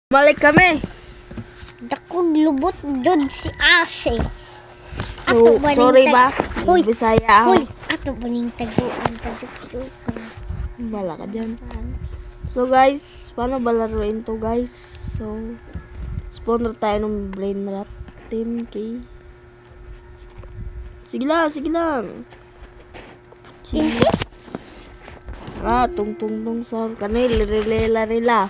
Balik kami. Dakog lubot jud si Ase. So, sorry ba? Hoy, Bisaya ako. hoy, ato ba ning taguan tajuk-juk. Bala ka dyan. So guys, paano ba laruin to guys? So, spawner tayo ng brain rot. 10k. Sige lang. Tinti? Tung sa kanil, rila.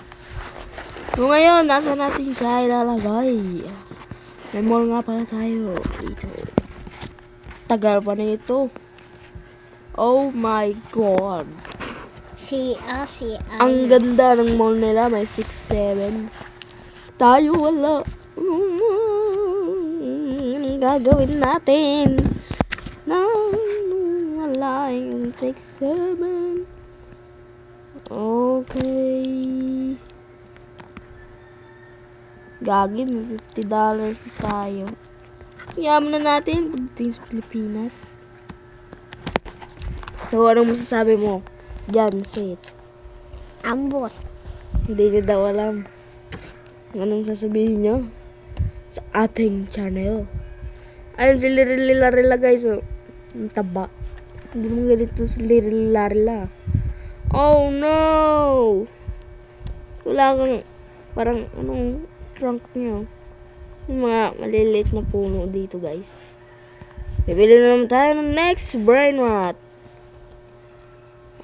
So ngayon, nasa natin siya ilalagay. May mall nga pala tayo. Dito. Tagal pa na ito. Oh my God. Si Ase ay Ang ganda ng mall nila. May 6-7. Tayo wala. Anong gagawin natin? Wala yung 6-7. Okay. Gagi, may $50 tayo. Yaman na natin pagdating sa Pilipinas. So, anong masasabi mo? Diyan, say it. ambot. Hindi niya daw alam. Anong sasabihin niyo? Sa ating channel. Ayun si Lirila guys. So, ang taba. Hindi mo ganito si Lirila. Oh no! Wala kang parang anong trunk niyo. Yung mga maliliit na puno dito guys. Bibili na naman tayo ng next brain rot.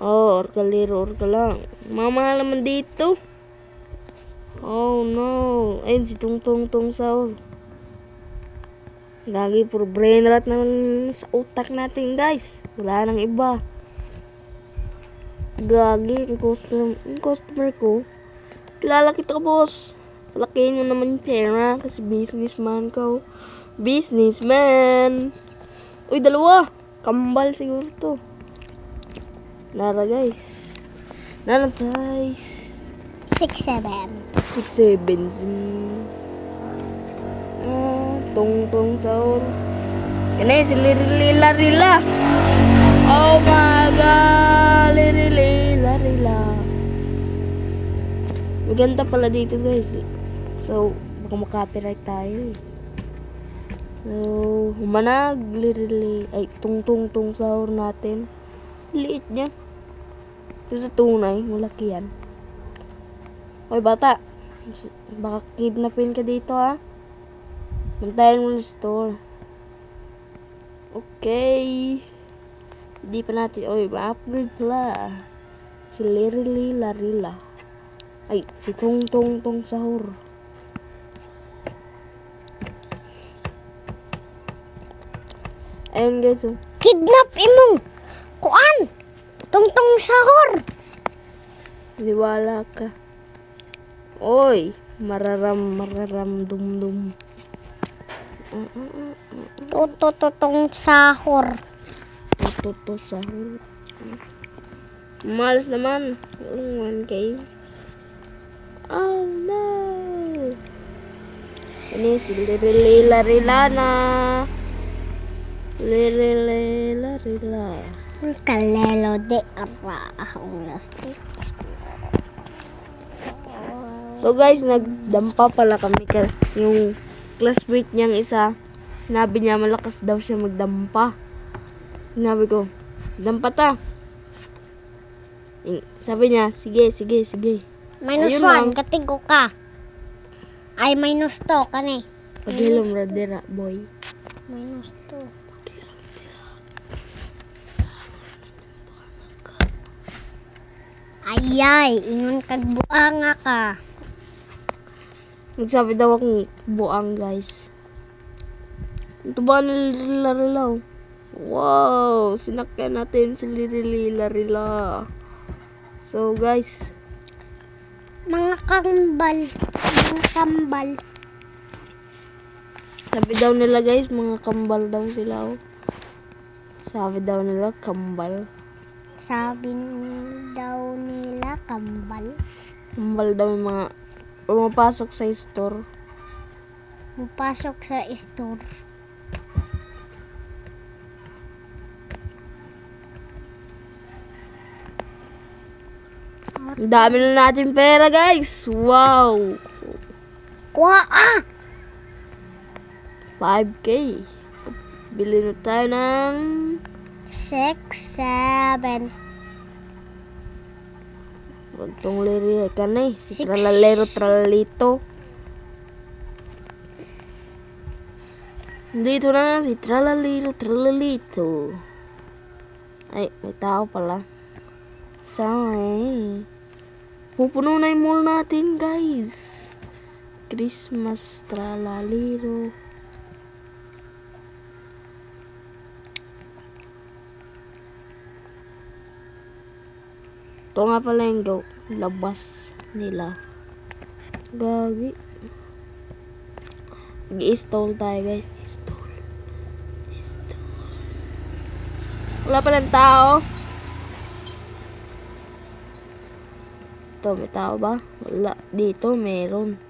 Oh, orka lang. Mamahal naman dito. Oh no. Ayun si Tungtong Saur. Lagi puro brain rot naman sa utak natin guys. Wala nang iba. Gagi, yung customer ko. Kilala kita boss. Lakihin mo naman yung pera kasi businessman ko. Businessman. Uy, dalawa. Kambal siguro to. Nara guys. 6-7. 6-7. Tungtong Saur. Yan eh, si Lirila. Oh my God. Lirila. Maganda pala dito guys. So, baka makapiright tayo eh. So, humanag. Ay, tungtong Saur natin. Liit niya. Pero sa tunay, malaki yan. Hoy bata, baka kidnapin ka dito ha. Bantayan mo ng store. Okay. Hindi pa natin, ma-upgrade pala. Si Lirila. Ay, si Tungtong Saur. Ayun guys, oh. Kidnap imong kuan. Tungtong sahur. Liwala ka. Oy, mararam dum. Tutututong sahur. Tuto sahur. Malas naman. Yung 1K. Oh no. Ini si Lirila na. Lirila. Kalelo de ara ang lastik. So guys, nagdampa pala kami yung classmate niyang isa. Sinabi niya malakas daw siya magdampa. Sinabi ko, dampa ta. Sabi niya, sige. -1, katigo ka. Ay, -2 ka ni. Paghilom radera, boy. -2. Ayay, ingon kag buanga ka. Nagsabi daw akong buang guys. Ito ba nililarilaw? Wow! Sinakyan natin si Lirila. So guys. Mga kambal. Sabi daw nila guys, mga kambal daw sila. Oh. Sabi daw nila, kambal. Sabi daw nila kambal. Kambal daw yung mga pumapasok sa store. Mupasok sa store. Ang dami na natin pera guys. Wow. Kuha ah! 5K. Bili na tayo ng 6, 7. wag tong liri ka na eh. Si Six. tralalero tralalito. Dito na si tralalero tralalito. Ay, may tao pala. Sorry. Pupuno na yung mall natin, guys. Christmas tralalero. Ito nga pala yung labas nila. Gagi. Mag-i-stall tayo, guys. Stall. Wala palang tao. Ito, may tao ba? Wala. Dito, meron.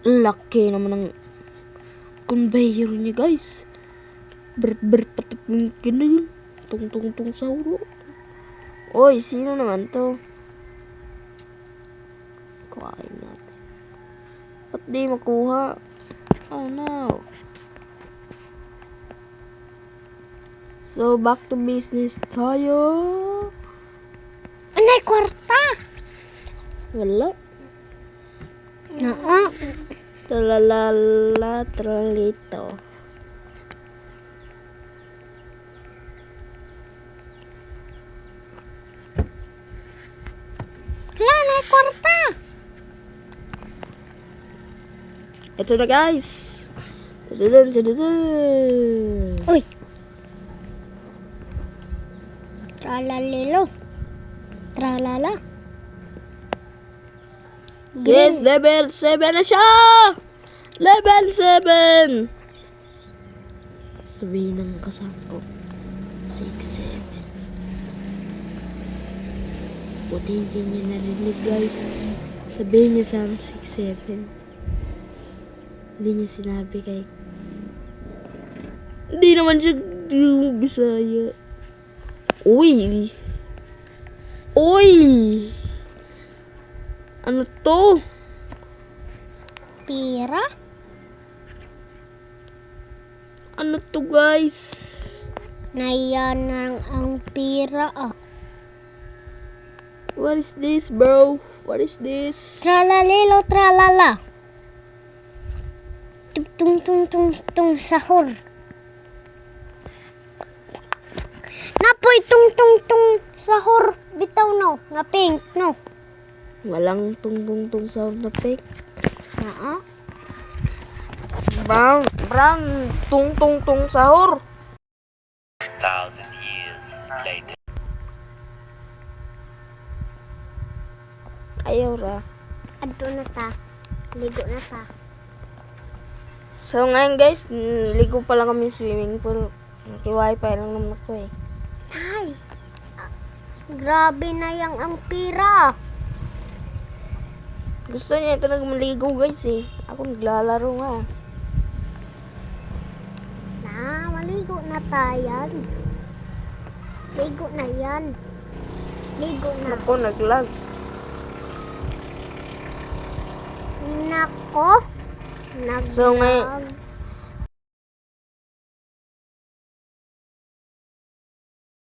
Laki naman ng conveyor niya, guys. Ber patapin ka na yun. Tung sa ulo. Oy, sino naman to? Kuhain natin. Ba't di makuha? Oh no. So, back to business tayo. Anay, kwarta! Wala. Oo. Tralalala, tralito. Wala, anay, kwarta! Ito na, guys. Tududun. Uy! Tralalilo. Tralala. Yes, level 7 na siya! Level 7! Sabihin ng kasama ko. 6, 7. Buti hindi niya narinig, guys. Sabihin niya sa 6, 7. Hindi niya sinabi kay... Hindi naman siya Bisaya. Uy! Uy! Ano to? Pira? Ano to, guys? Nayan ang pira ah. What is this, bro? What is this? Tralalilo, tralala. Tung sahur. Napoy tung sahur. Bitaw no, nga pink no. Walang tung sound na fake. Oo. Brown, tung sahur. 1,000 years later. Ayaw ra. Adto na ta. Ligo na ta. So ngayon, guys, ligo pa lang kami sa swimming pool. Naki-wifi lang naman ako eh. Ay. Grabe na yang ang pira. Gusto niya talaga maligo, guys eh. Ako naglalaro nga. Na, maligo na tayan. Ligo na yan. Ligo na. Ako naglag. Nako. So, Naglag.